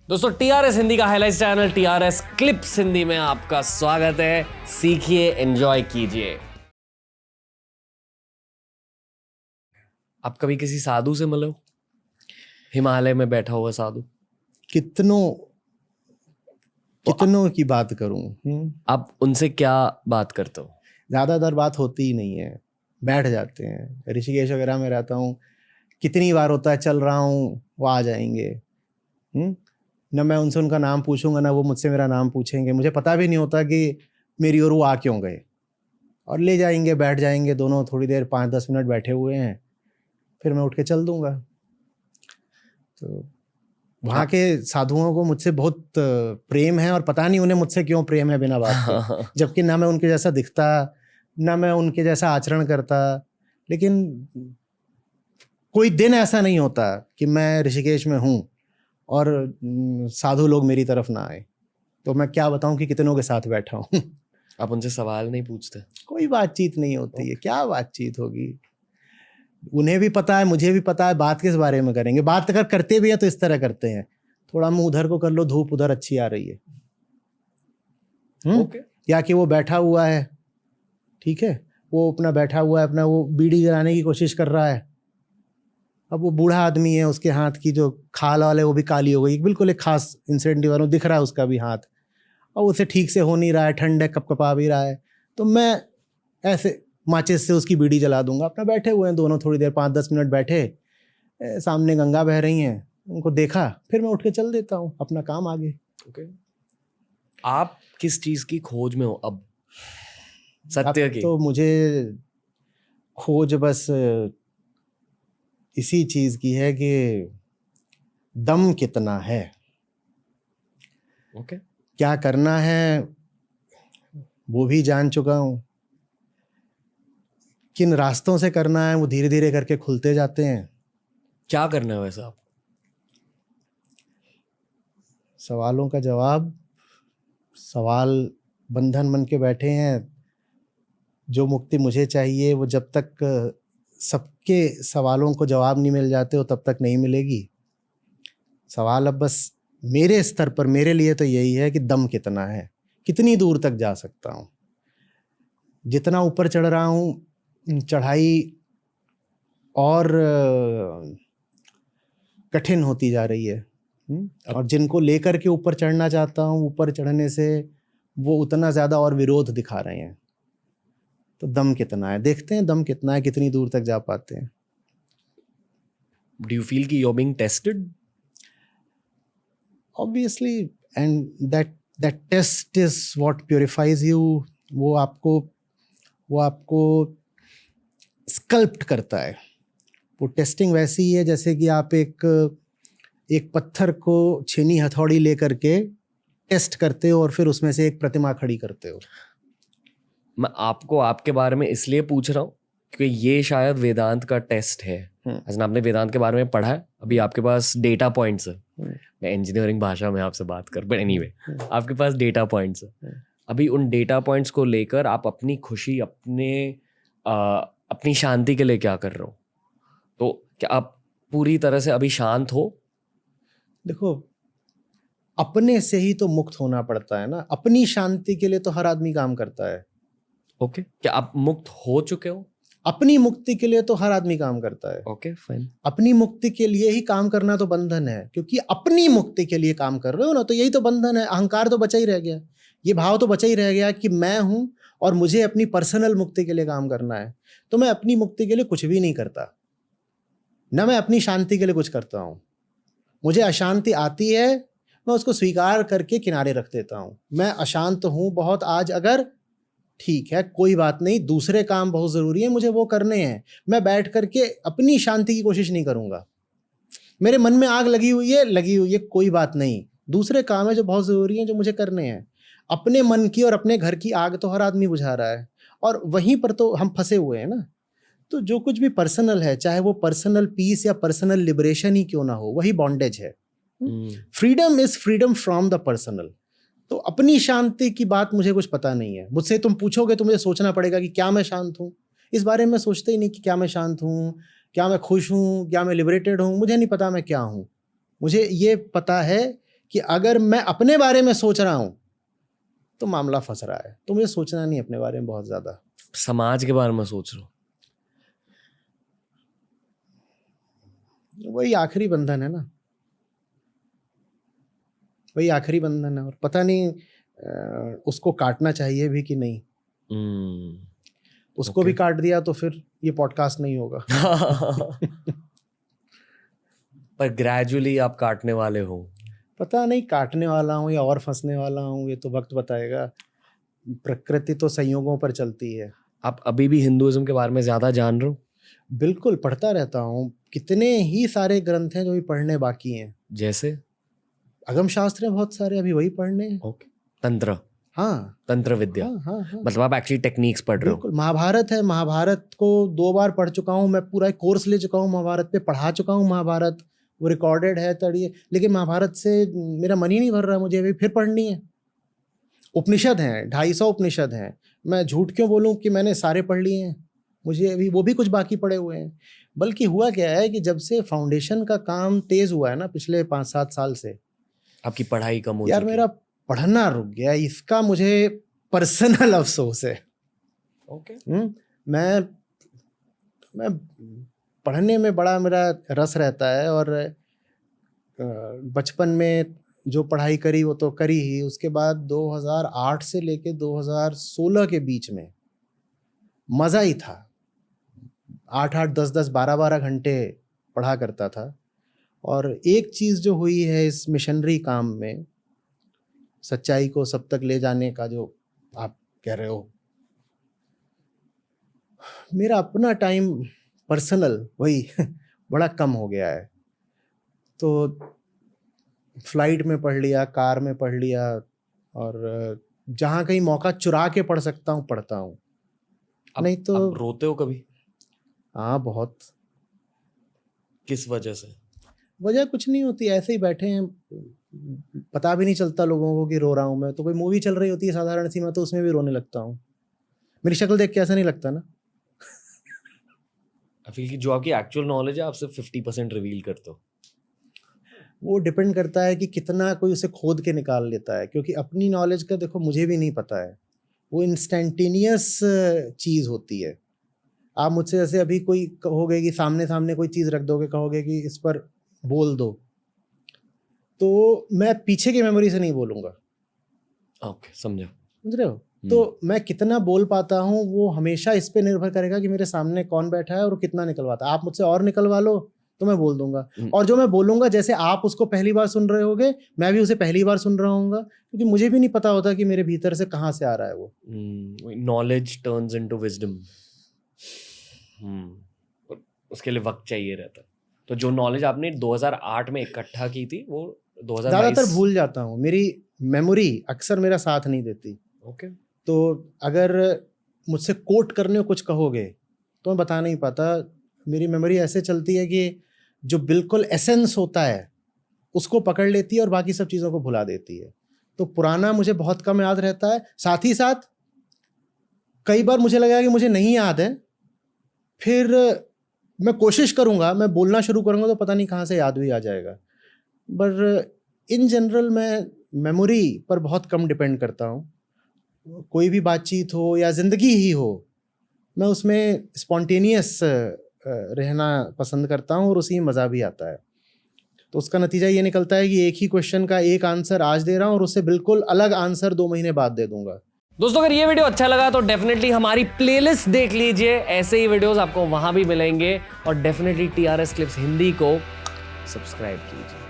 दोस्तों टीआरएस हिंदी का highlight channel TRS clips Hindi में आपका स्वागत है। सीखिए, एंजॉय कीजिए। आप कभी किसी साधु से मिले हो? हिमालय में बैठा हुआ साधु। कितनों की बात करूं? आप उनसे क्या बात करते हो? ज्यादातर बात होती ही नहीं है, बैठ जाते हैं। ऋषिकेश वगैरह में रहता हूँ, कितनी बार होता है चल रहा हूँ वो आ जाएंगे। न मैं उनसे उनका नाम पूछूंगा ना वो मुझसे मेरा नाम पूछेंगे। मुझे पता भी नहीं होता कि मेरी ओर वो आ क्यों गए, और ले जाएंगे, बैठ जाएंगे दोनों। थोड़ी देर 5-10 मिनट बैठे हुए हैं, फिर मैं उठ के चल दूंगा। तो वहाँ के साधुओं को मुझसे बहुत प्रेम है, और पता नहीं उन्हें मुझसे क्यों प्रेम है बिना बात के। जबकि ना मैं उनके जैसा दिखता, ना मैं उनके जैसा आचरण करता। लेकिन कोई दिन ऐसा नहीं होता कि मैं ऋषिकेश में हूँ और साधु लोग मेरी तरफ ना आए। तो मैं क्या बताऊं कि कितनों के साथ बैठा हूँ। आप उनसे सवाल नहीं पूछते? कोई बातचीत नहीं होती है। क्या बातचीत होगी? उन्हें भी पता है, मुझे भी पता है, बात किस बारे में करेंगे। बात अगर करते भी हैं तो इस तरह करते हैं, थोड़ा मुंह उधर को कर लो, धूप उधर अच्छी आ रही है। ओके। या कि वो बैठा हुआ है, ठीक है, वो अपना बैठा हुआ है, अपना वो बीड़ी जलाने की कोशिश कर रहा है। अब वो बूढ़ा आदमी है, उसके हाथ की जो खाल वाले वो भी काली हो गई, बिल्कुल एक खास इंसिडेंट वालों दिख रहा है उसका भी हाथ, और उसे ठीक से हो नहीं रहा है, ठंड है, कपकपा भी रहा है। तो मैं ऐसे माचिस से उसकी बीड़ी जला दूंगा। अपना बैठे हुए हैं दोनों, थोड़ी देर 5-10 मिनट बैठे, सामने गंगा बह रही हैं, उनको देखा, फिर मैं उठ के चल देता हूँ, अपना काम आगे। ओके। आप किस चीज की खोज में हो अब? सत्य की? तो मुझे खोज बस इसी चीज की है कि दम कितना है। ओके। क्या करना है वो भी जान चुका हूँ, किन रास्तों से करना है वो धीरे धीरे करके खुलते जाते हैं। क्या करना है वैसे आप? सवालों का जवाब, सवाल बंधन बन के बैठे हैं। जो मुक्ति मुझे चाहिए वो जब तक सबके सवालों को जवाब नहीं मिल जाते हो तब तक नहीं मिलेगी। सवाल अब बस मेरे स्तर पर, मेरे लिए तो यही है कि दम कितना है, कितनी दूर तक जा सकता हूँ। जितना ऊपर चढ़ रहा हूँ, चढ़ाई और कठिन होती जा रही है। और जिनको लेकर के ऊपर चढ़ना चाहता हूँ, ऊपर चढ़ने से वो उतना ज़्यादा और विरोध दिखा रहे हैं। तो दम कितना है, देखते हैं दम कितना है, कितनी दूर तक जा पाते हैं। Do you feel कि you're being tested? Obviously, and that test is what purifies you. वो आपको स्कल्प्ट करता है। वो टेस्टिंग वैसी ही है जैसे कि आप एक पत्थर को छेनी हथौड़ी लेकर के टेस्ट करते हो और फिर उसमें से एक प्रतिमा खड़ी करते हो। मैं आपको आपके बारे में इसलिए पूछ रहा हूँ क्योंकि ये शायद वेदांत का टेस्ट है। ऐसा आपने वेदांत के बारे में पढ़ा है? अभी आपके पास डेटा पॉइंट्स है। मैं इंजीनियरिंग भाषा में आपसे बात कर, बट एनीवे आपके पास डेटा पॉइंट्स है। अभी उन डेटा पॉइंट्स को लेकर आप अपनी खुशी, अपनी शांति के लिए क्या कर रहे हो? तो क्या आप पूरी तरह से अभी शांत हो? देखो, अपने से ही तो मुक्त होना पड़ता है ना। अपनी शांति के लिए तो हर आदमी काम करता है। ओके। क्या आप मुक्त हो चुके हो? अपनी मुक्ति के लिए तो हर आदमी काम करता है। Okay, fine. अपनी मुक्ति के लिए ही काम करना तो बंधन है, क्योंकि अपनी मुक्ति के लिए काम कर रहे हो ना, तो यही तो बंधन है। अहंकार तो बचा ही रह गया, ये भाव तो बचा ही रह गया कि मैं हूं और मुझे अपनी पर्सनल मुक्ति के लिए काम करना है। तो मैं अपनी मुक्ति के लिए कुछ भी नहीं करता, ना मैं अपनी शांति के लिए कुछ करता हूं। मुझे अशांति आती है, मैं उसको स्वीकार करके किनारे रख देता हूं। मैं अशांत हूं बहुत आज, अगर ठीक है, कोई बात नहीं, दूसरे काम बहुत ज़रूरी है, मुझे वो करने हैं। मैं बैठ करके अपनी शांति की कोशिश नहीं करूँगा। मेरे मन में आग लगी हुई है, कोई बात नहीं, दूसरे काम है जो बहुत ज़रूरी हैं, जो मुझे करने हैं। अपने मन की और अपने घर की आग तो हर आदमी बुझा रहा है, और वहीं पर तो हम फंसे हुए हैं ना। तो जो कुछ भी पर्सनल है, चाहे वो पर्सनल पीस या पर्सनल लिबरेशन ही क्यों ना हो, वही बॉन्डेज है। Freedom is freedom from the personal. तो अपनी शांति की बात मुझे कुछ पता नहीं है। मुझसे तुम पूछोगे तो मुझे सोचना पड़ेगा कि क्या मैं शांत हूँ। इस बारे में सोचते ही नहीं कि क्या मैं शांत हूँ, क्या मैं खुश हूँ, क्या मैं लिबरेटेड हूँ। मुझे नहीं पता मैं क्या हूँ। मुझे ये पता है कि अगर मैं अपने बारे में सोच रहा हूं तो मामला फंस रहा है, तो मुझे सोचना नहीं अपने बारे में बहुत ज्यादा। समाज के बारे में सोच रहा हूँ, वही आखिरी बंधन है ना, वही आखिरी बंधन है, और पता नहीं उसको काटना चाहिए भी कि नहीं। उसको भी काट दिया तो फिर ये पॉडकास्ट नहीं होगा। पर ग्रेजुअली आप काटने वाले हो? पता नहीं काटने वाला हूँ या और फंसने वाला हूँ, ये तो वक्त बताएगा। प्रकृति तो संयोगों पर चलती है। आप अभी भी हिंदुइज्म के बारे में ज्यादा जान रहे हो? बिल्कुल, पढ़ता रहता हूँ। कितने ही सारे ग्रंथ हैं जो भी पढ़ने बाकी हैं। जैसे अगम शास्त्र हैं बहुत सारे, अभी वही पढ़ने हैं। ओके। तंत्र? हाँ, तंत्र विद्या। हाँ। मतलब आप एक्चुअली टेक्निक्स पढ़ रहे हो? बिल्कुल। महाभारत है, महाभारत को 2 बार पढ़ चुका हूँ मैं, पूरा एक कोर्स ले चुका हूँ महाभारत पे, पढ़ा चुका हूँ महाभारत, वो रिकॉर्डेड है तड़िए। लेकिन महाभारत से मेरा मन ही नहीं भर रहा, मुझे अभी फिर पढ़नी है। उपनिषद हैं, 250 उपनिषद हैं। मैं झूठ क्यों बोलूँ कि मैंने सारे पढ़ लिए हैं, मुझे अभी वो भी कुछ बाकी पड़े हुए हैं। बल्कि हुआ क्या है कि जब से फाउंडेशन का काम तेज हुआ है ना पिछले 5-7 साल से, आपकी पढ़ाई कम हो यार चुकी? मेरा पढ़ना रुक गया, इसका मुझे पर्सनल अफसोस है। ओके। मैं पढ़ने में बड़ा मेरा रस रहता है, और बचपन में जो पढ़ाई करी वो तो करी ही। उसके बाद 2008 से लेके 2016 के बीच में मज़ा ही था। 8-8, 10-10, 12-12 घंटे पढ़ा करता था। और एक चीज़ जो हुई है इस मिशनरी काम में, सच्चाई को सब तक ले जाने का जो आप कह रहे हो, मेरा अपना टाइम पर्सनल वही बड़ा कम हो गया है। तो फ्लाइट में पढ़ लिया, कार में पढ़ लिया, और जहाँ कहीं मौका चुरा के पढ़ सकता हूँ पढ़ता हूँ। नहीं तो आप रोते हो कभी? हाँ, बहुत। किस वजह से? वजह कुछ नहीं होती, ऐसे ही बैठे हैं, पता भी नहीं चलता लोगों को कि रो रहा हूँ मैं। तो कोई मूवी चल रही होती है साधारण सी, मैं तो उसमें भी रोने लगता हूँ। मेरी शक्ल देख के ऐसा नहीं लगता ना। आई फील कि जो आपकी एक्चुअल नॉलेज है आप सिर्फ 50% रिवील करते हो। वो डिपेंड करता है कि कितना कोई उसे खोद के निकाल लेता है, क्योंकि अपनी नॉलेज का देखो मुझे भी नहीं पता है, वो इंस्टेंटेनियस चीज़ होती है। आप मुझसे जैसे अभी कोई कहोगे कि सामने सामने कोई चीज़ रख दोगे, कहोगे कि इस पर बोल दो, तो मैं पीछे की मेमोरी से नहीं बोलूँगा। ओके, समझा। समझ रहे हो? तो मैं कितना बोल पाता हूँ वो हमेशा इस पे निर्भर करेगा कि मेरे सामने कौन बैठा है और कितना निकलवाता है। आप मुझसे और निकलवा लो तो मैं बोल दूंगा, और जो मैं बोलूंगा जैसे आप उसको पहली बार सुन रहे होगे, मैं भी उसे पहली बार सुन रहा हूँगा, क्योंकि मुझे भी नहीं पता होता कि मेरे भीतर से कहाँ से आ रहा है वो। Knowledge turns into wisdom. उसके लिए वक्त चाहिए रहता है। तो जो नॉलेज आपने 2008 में इकट्ठा की थी वो 2022 ज़्यादातर भूल जाता हूँ, मेरी मेमोरी अक्सर मेरा साथ नहीं देती। ओके। तो अगर मुझसे कोट करने को कुछ कहोगे तो मैं बता नहीं पाता। मेरी मेमोरी ऐसे चलती है कि जो बिल्कुल एसेंस होता है उसको पकड़ लेती है और बाकी सब चीज़ों को भुला देती है। तो पुराना मुझे बहुत कम याद रहता है। साथ ही साथ कई बार मुझे लगा कि मुझे नहीं याद है, फिर मैं कोशिश करूँगा, मैं बोलना शुरू करूँगा तो पता नहीं कहाँ से याद भी आ जाएगा। बट इन जनरल मैं मेमोरी पर बहुत कम डिपेंड करता हूँ। कोई भी बातचीत हो या ज़िंदगी ही हो, मैं उसमें स्पॉन्टेनियस रहना पसंद करता हूँ और उसी में मज़ा भी आता है। तो उसका नतीजा ये निकलता है कि एक ही क्वेश्चन का एक आंसर आज दे रहा हूँ और उससे बिल्कुल अलग आंसर 2 महीने बाद दे दूंगा। दोस्तों अगर ये वीडियो अच्छा लगा तो डेफिनेटली हमारी प्लेलिस्ट देख लीजिए, ऐसे ही वीडियोस आपको वहां भी मिलेंगे। और डेफिनेटली TRS क्लिप्स हिंदी को सब्सक्राइब कीजिए।